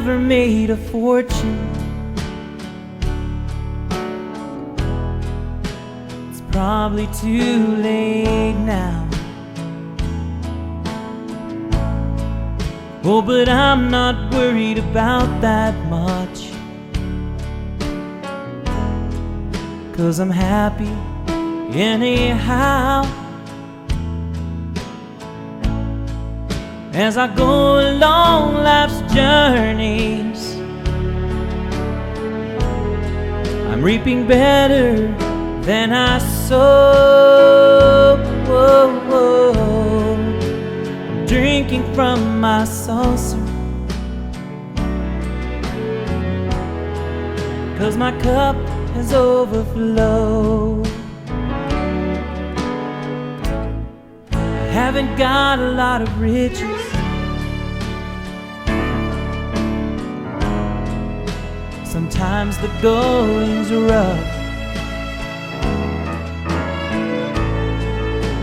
never made a fortune. It's probably too late now. Oh, but I'm not worried about that much, 'cause I'm happy anyhow. As I go along life's journeys, I'm reaping better than I sowed. I'm drinking from my saucer, 'cause my cup has overflowed. I haven't got a lot of riches, sometimes the going's rough.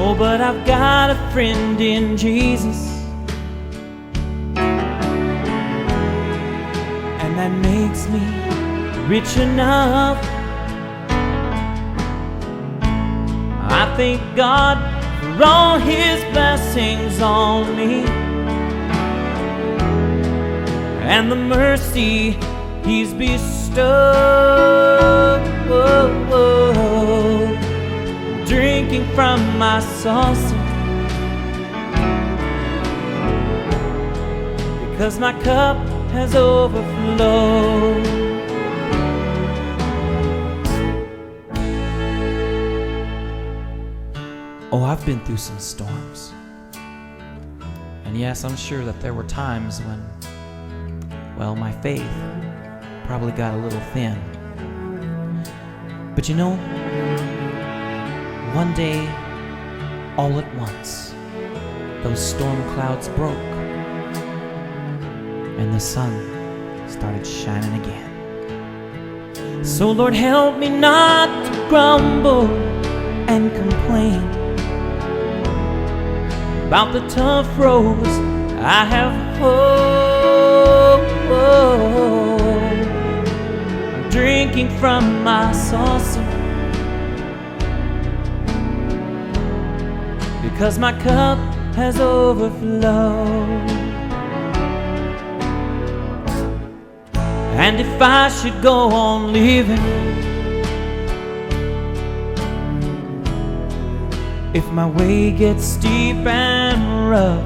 Oh, but I've got a friend in Jesus, and that makes me rich enough. I thank God for all His blessings on me, and the mercy He's bestowed. Drinking from my saucer, because my cup has overflowed. Oh, I've been through some storms, and yes, I'm sure that there were times when, well, my faith probably got a little thin. But you know, one day, all at once, those storm clouds broke, and the sun started shining again. So Lord, help me not to grumble and complain about the tough roads I have hoed. I'm drinking from my saucer, because my cup has overflowed. And if I should go on living, if my way gets steep and rough,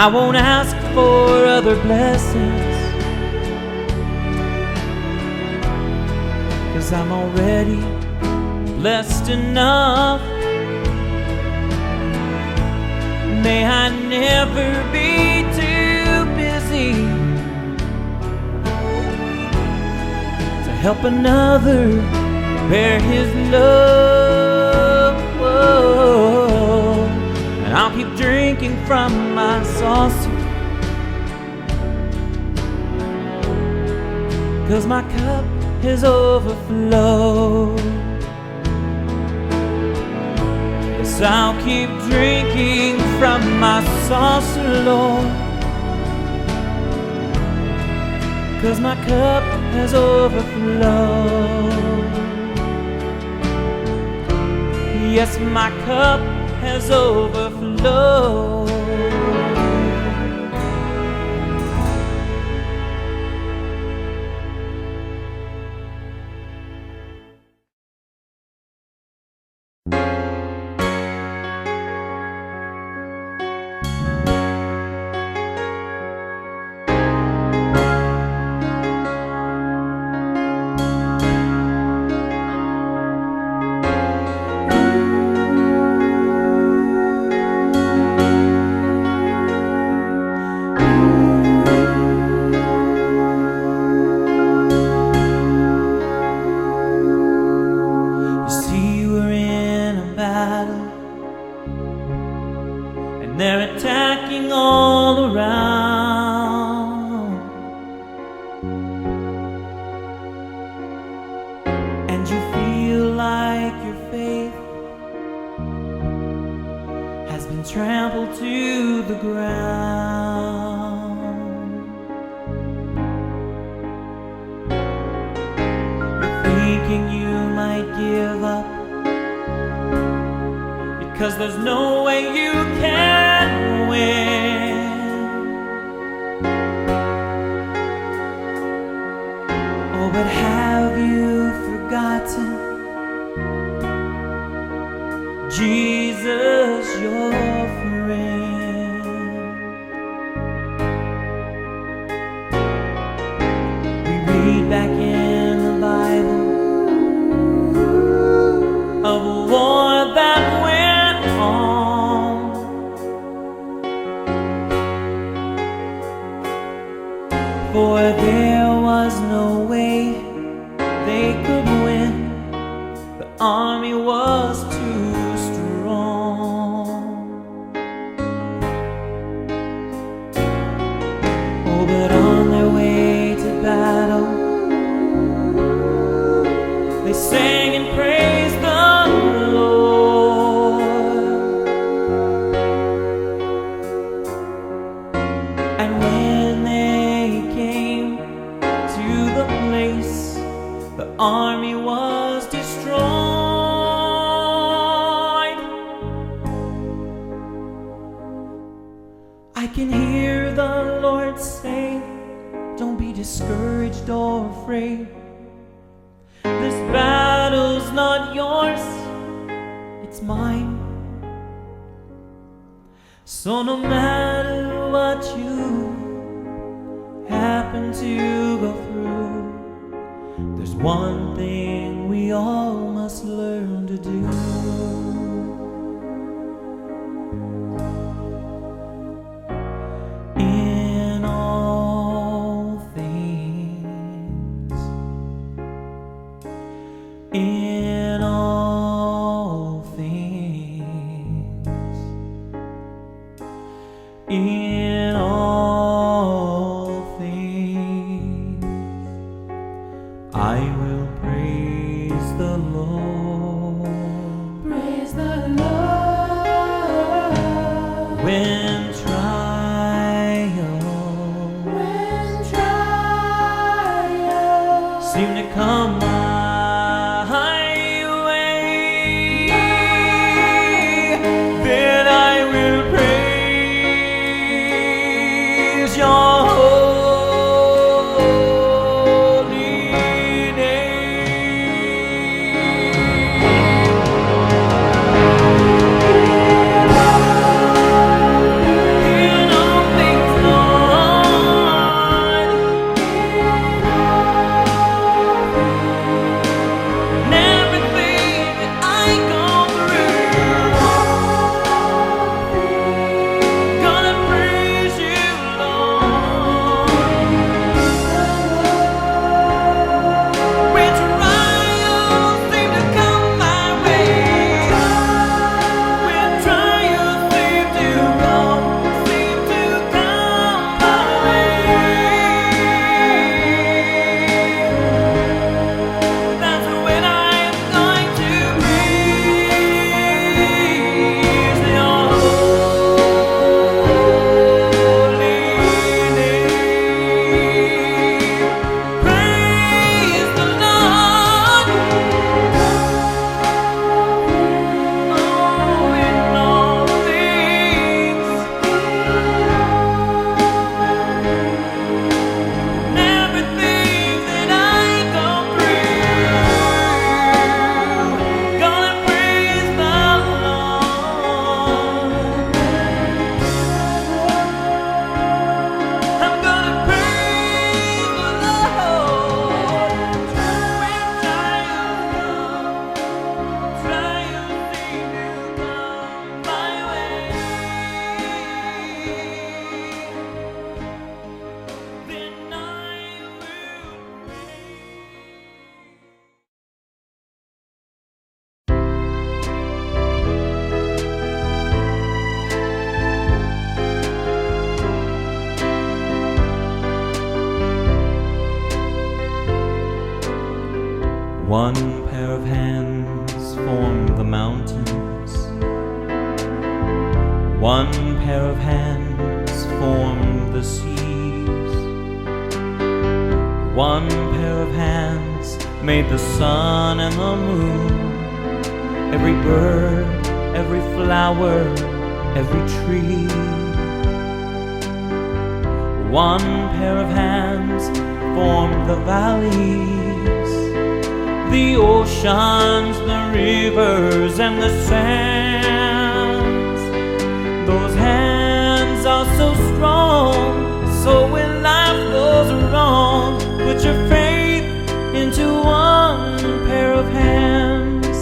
I won't ask for other blessings, 'cause I'm already blessed enough. May I never be too busy to help another bear His love. And I'll keep drinking from my saucer, 'cause my cup has overflowed. Yes, I'll keep drinking from my saucer, Lord, 'cause my cup has overflowed. Yes, my cup has overflowed. give up, because there's no way you can win. Oh, but have you forgotten Jesus, your friend? We read back in the Bible of a war that went on, for there was no way they could win. The army was too strong. Oh, but on their way to battle, they sang and praised the Lord. And when they came to the place, the army was destroyed. I can hear the Lord say, don't be discouraged or afraid. This battle's not yours, it's mine. So no matter what you happen to go through, there's one thing we all must learn to do. In all things, in all things, in all things, I will praise the Lord. Praise the Lord. When trials seem to come my way, then I will praise your holy name. In all things, Lord, and everything that I go through, gonna praise you, Lord. When trials seem to come my way, when trials seem to come my way, that's when I'm going to praise your holy name. Praise the Lord. Oh, in all things, and everything that I go through, gonna praise the Lord. I'm gonna praise the Lord. When trials seem to come my way, then I will One pair of hands formed the mountains. One pair of hands formed the seas. One pair of hands made the sun and the moon, every bird, every flower, every tree. One pair of hands formed the valleys, the oceans, the rivers, and the sands. Those hands are so strong, so when life goes wrong, put your faith into one pair of hands.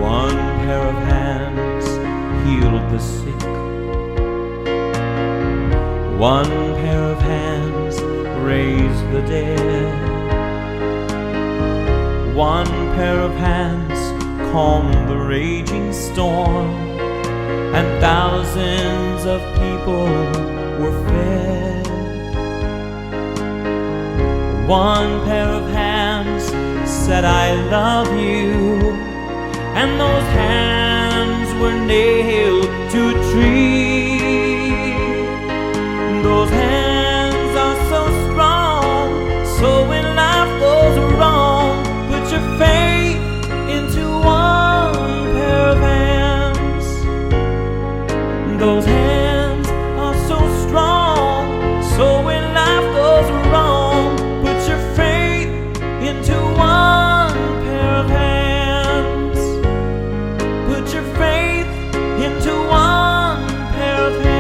One pair of hands healed the sick. One pair of hands raised the dead. One pair of hands calmed the raging storm, and thousands of people were fed. One pair of hands said, I love you, and those hands were nailed to a tree. Those hands are so strong, so when life goes wrong, put your faith into one pair of hands. Those hands are so strong, so when life goes wrong, put your faith into one pair of hands. Put your faith into one pair of hands.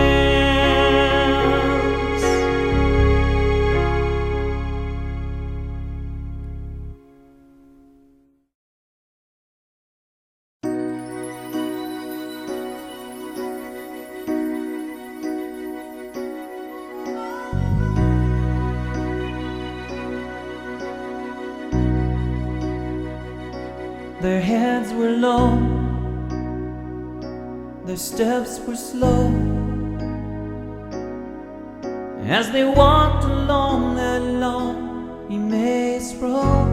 Their heads were low, their steps were slow, as they walked along that long Emmaus road.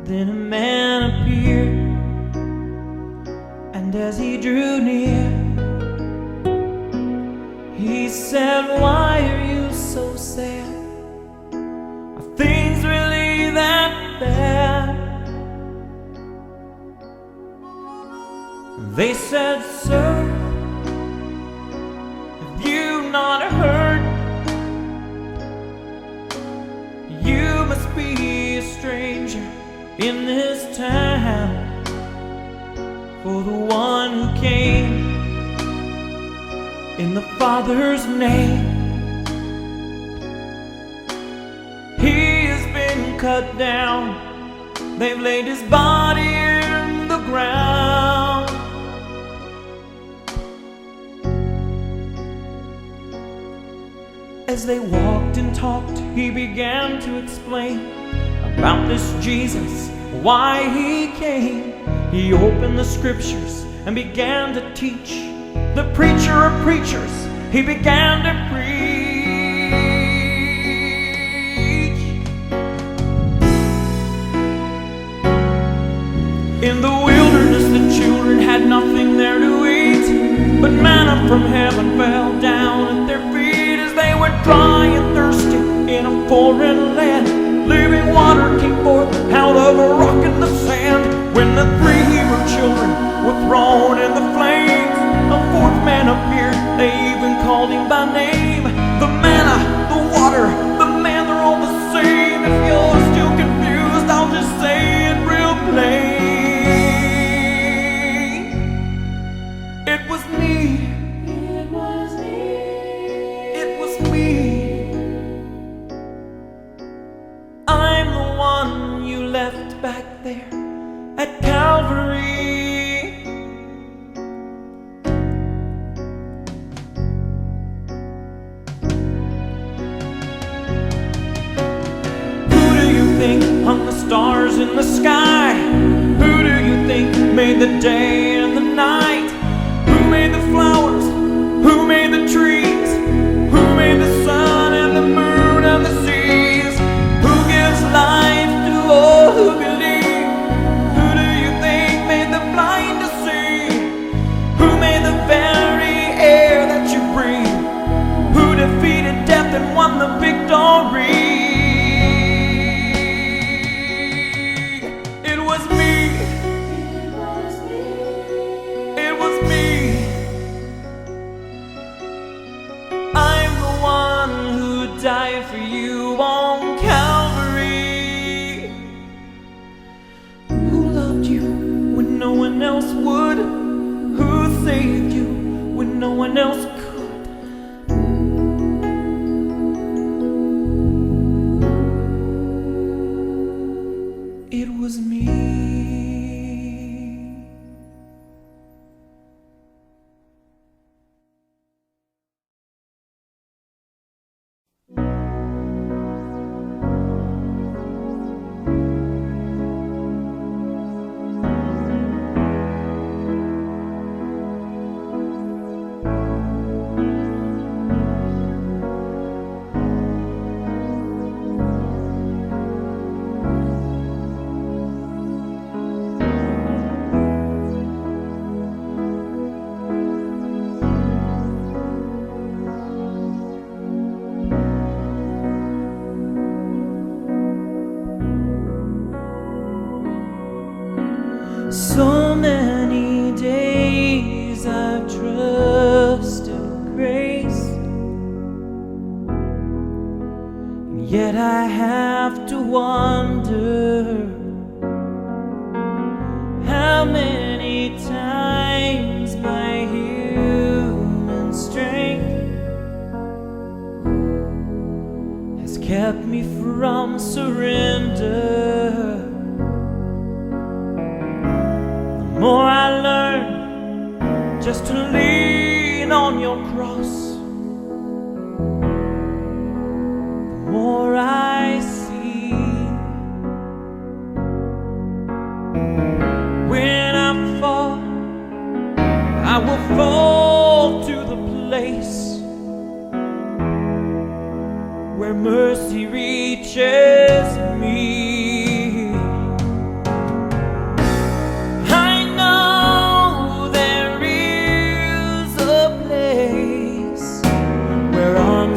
Then a man appeared, and as he drew near, he said, why are you so sad? Are things really that bad? They said, sir, have you not heard? You must be a stranger in this town, for the one who came in the Father's name, he has been cut down. They've laid his body in the ground. As they walked and talked, he began to explain about this Jesus, why he came. He opened the scriptures and began to teach. The preacher of preachers, he began to preach. In the wilderness, the children had nothing there to eat, but manna from heaven fell down at their feet. They were dry and thirsty in a foreign land. Living water came forth out of a rock in the sand. When the three Hebrew children were thrown in the flames, a fourth man appeared. They even called him by name. The manna, the water, the man, they're all the same. If you're still confused, I'll just say it real plain. It was me. I'm the one you left back there at Calvary. Who do you think hung the stars in the sky? Who do you think made the day and the night? Who made the flowers? Who made the trees? Who made the sun and the moon and the seas? Who gives life to all who believe? Who do you think made the blind to see? Who made the very air that you breathe? Who defeated death and won the victory? died for you on Calvary, who loved you when no one else would, who saved you when no one else could. It was me. So many days I've trusted grace, and yet I have to wonder how many times my human strength has kept me from surrender. The more I learn just to lean on your cross, the more I see. When I fall, I will fall to the place where mercy reaches me.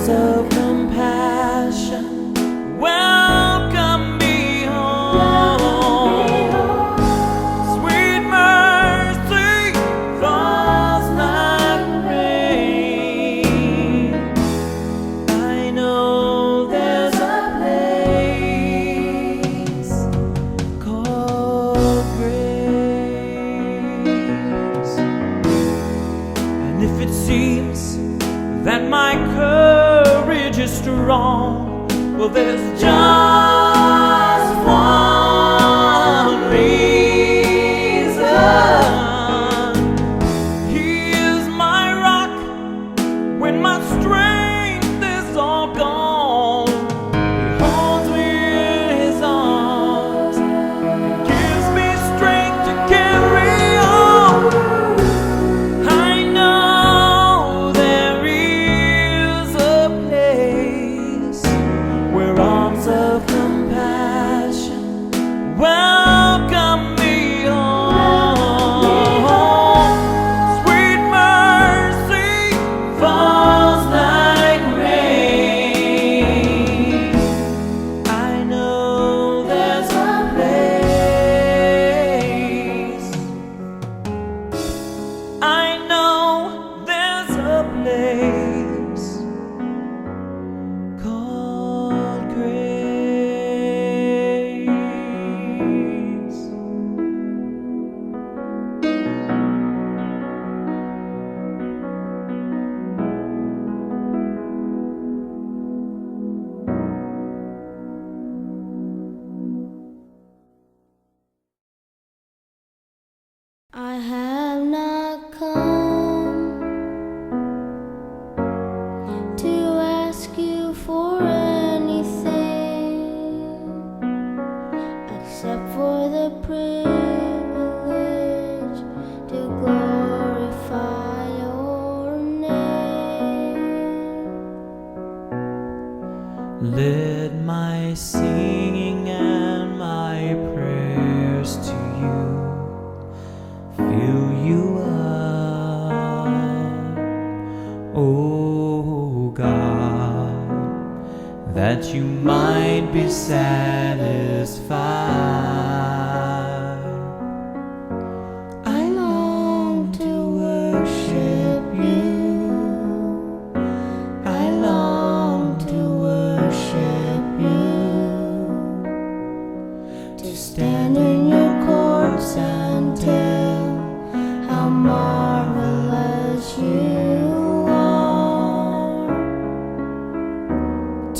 Of compassion, welcome me home. Sweet mercy falls like rain. I know there's a place called grace, and if it seems that my courage is strong, well, there's just one reason. He is my rock when my strength is all gone. He holds me in his arms and gives me strength to carry on. I know there is a place where arms of compassion welcome me home. Sweet mercy falls like rain. I know there's a place. I know there's a place called grace. I have not come to ask you for anything except for the privilege to glorify your name. Let my singing and my prayers to you fill you up, oh God, that you might be satisfied. I long to worship you. I long to worship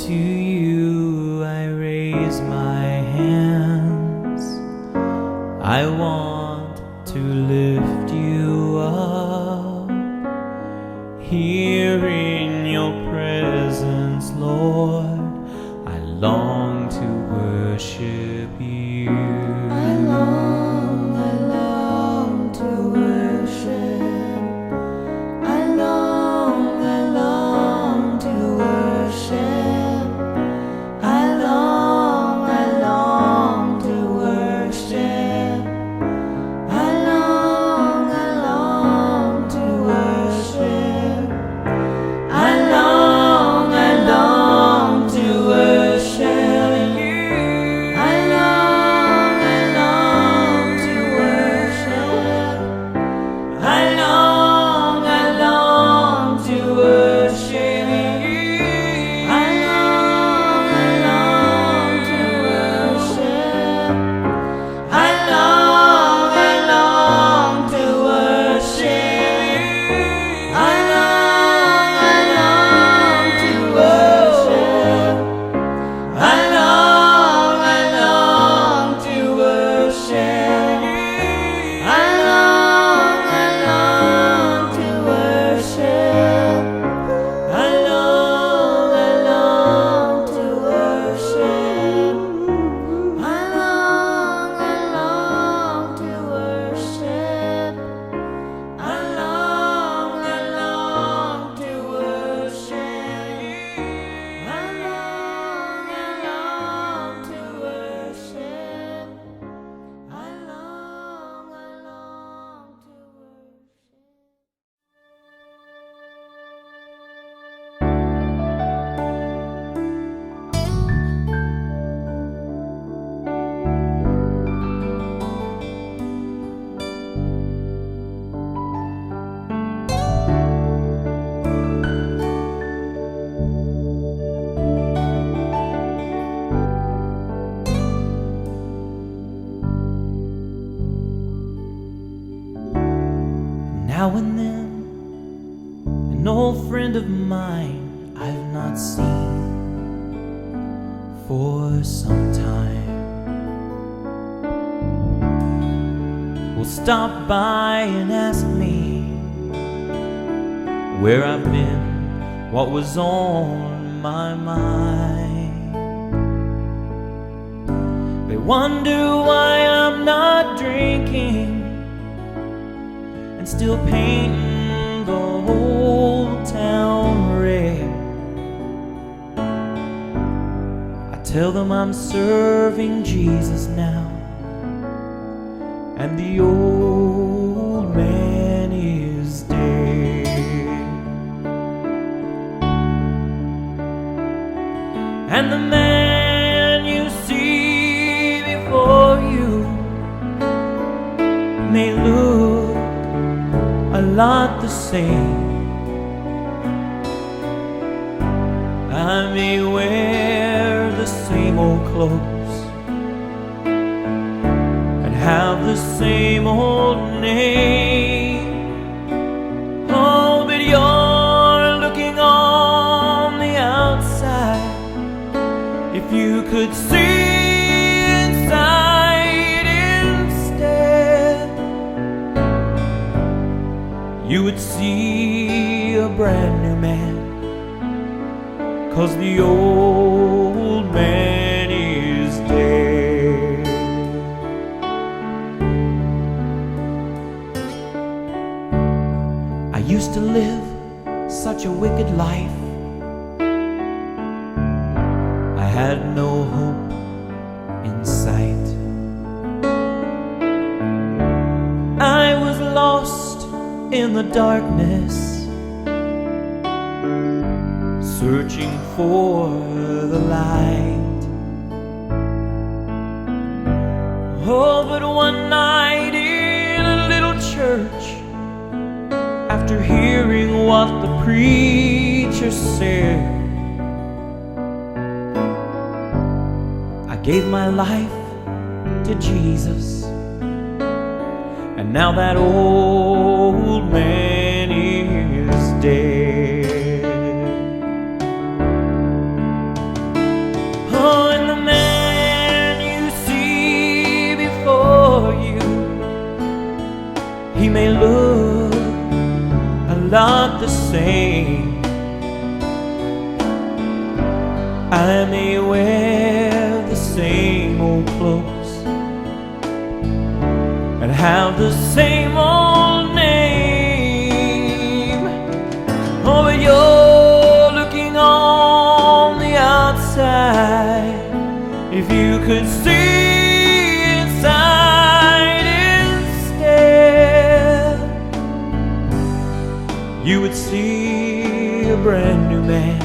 to you I raise my hands. I want to lift you up here in your presence, Lord. I long to worship you. I long to worship. I long to worship. I long to worship. I long to worship. I long to worship you. I long to worship. I long to worship you. I long to worship. I long to worship you. I long to worship. I long to worship you. I long to worship. I long to worship. I long to worship. I long to worship you. I long to worship. I long to worship. Now and then, an old friend of mine I've not seen for some time will stop by and ask me where I've been, what was on my mind. They wonder why I'm not drinking and still painting the whole town red. I tell them I'm serving Jesus now, and the old man is dead. And the man you see before you may look a lot the same. I may wear the same old clothes and have the same old name. Oh, but you're looking on the outside. If you could see inside instead, you would see a brand new man, 'cause the old man is dead. I used to live such a wicked life. I had no hope in sight. I was lost in the darkness, searching for the light. Oh, but one night in a little church, after hearing what the preacher said, I gave my life to Jesus, and now that old man is dead. same. I may wear the same old clothes and have the same old name. Oh, but you're looking on the outside. If you could see inside instead, you would see a brand new man.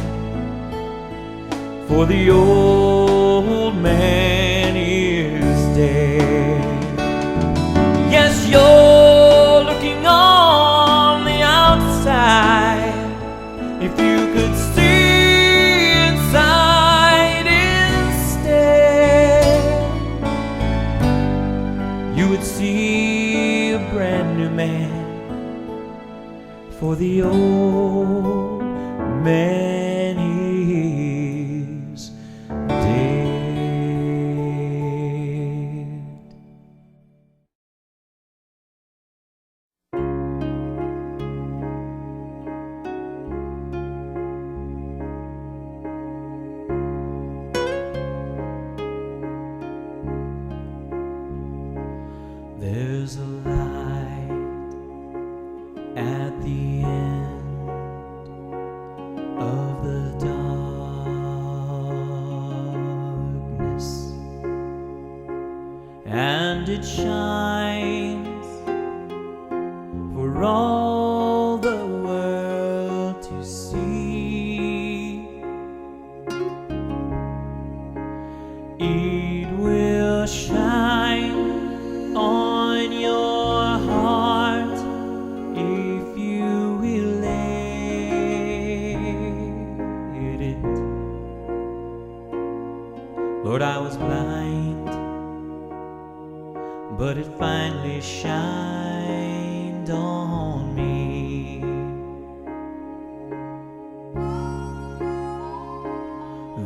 For the old man is dead. Yes, you're looking on the outside. If you could see inside instead, you would see a brand new man. For the old man is dead. There's a light at the end of the darkness, and it shines for all the world to see. It will shine on your heart if you will let it. Lord, I was blind, but it finally shined on me.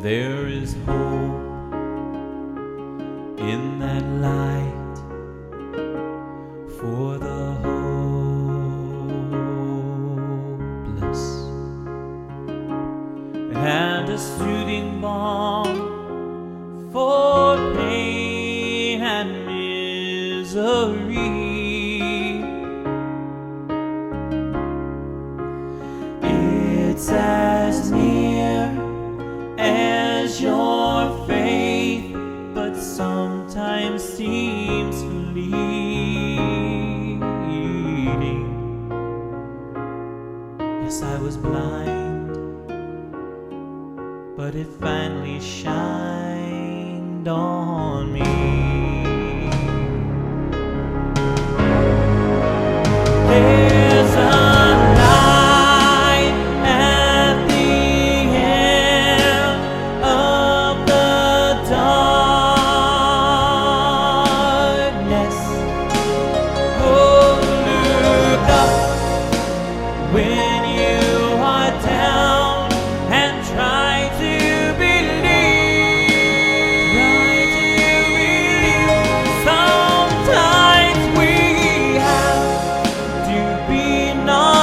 There is hope in that light for the hopeless, and a soothing balm for pain and misery. It's as near as your faith, but sometimes seems fleeting. Yes, I was blind, but it finally shined on me. There's a light at the end of the darkness. Oh, look up when you are down and try to believe. Sometimes we have to be not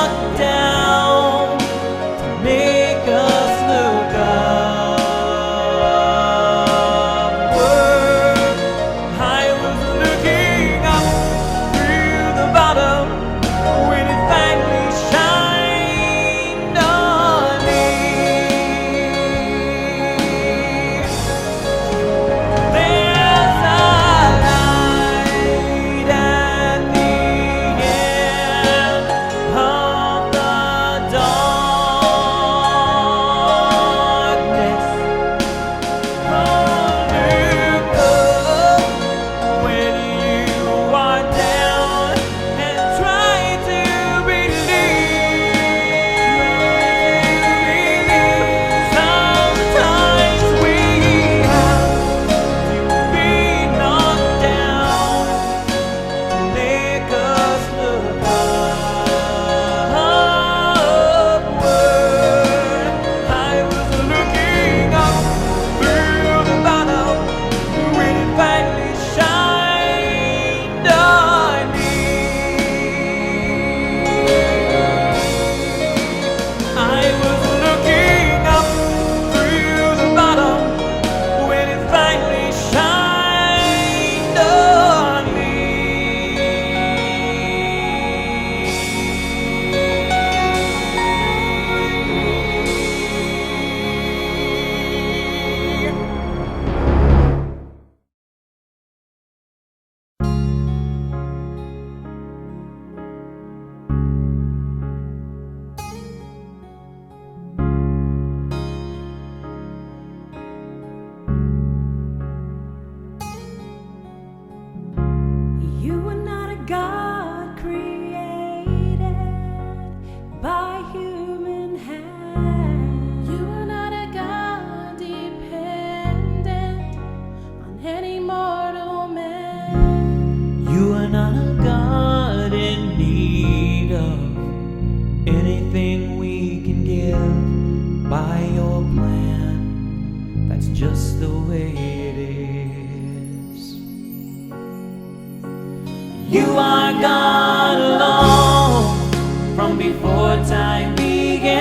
You are God alone from before time began.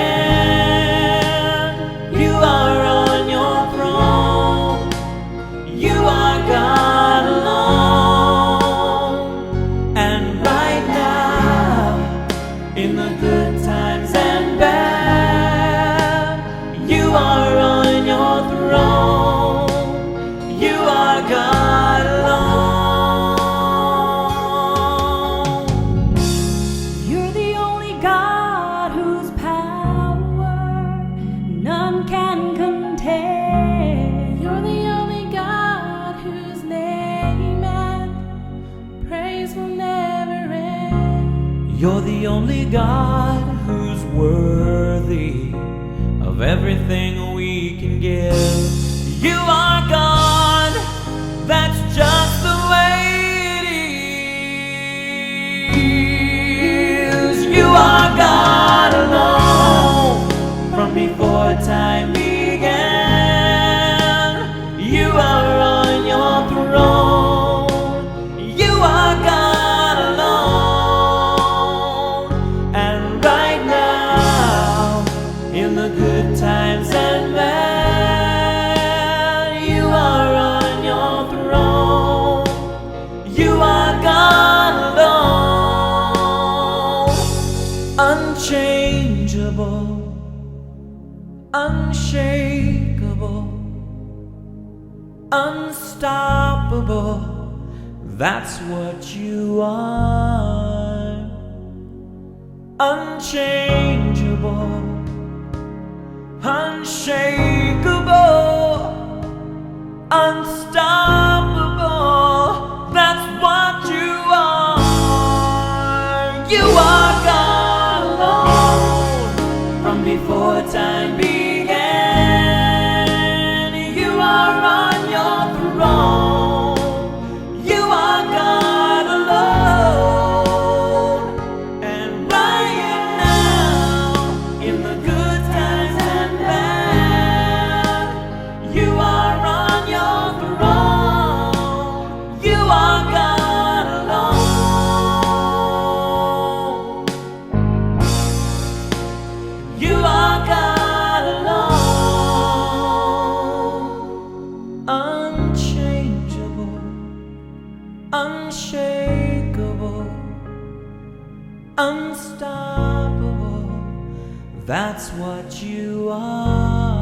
You are on your throne. You are God alone. And right now, in the good times and bad, you are on your throne. You are God alone. You're the only God whose power none can contain. You're the only God whose name and praise will never end. You're the only God who's worthy of everything we can give. You are God, that's just the way it is. You are God alone from before time began. You are on your throne. You are God alone. And right now, in the good times and bad, you are on your throne. You are God alone. Unchangeable, unshakable, unstoppable, that's what you are. Unchangeable, unshakable, unstoppable, that's what you are. You are God alone from before time began. You are on your throne. You are God alone. And right now, in the good times and bad, you are on your throne. You are God alone. You are God alone. Unchangeable, unshakable, unstoppable, that's what you are.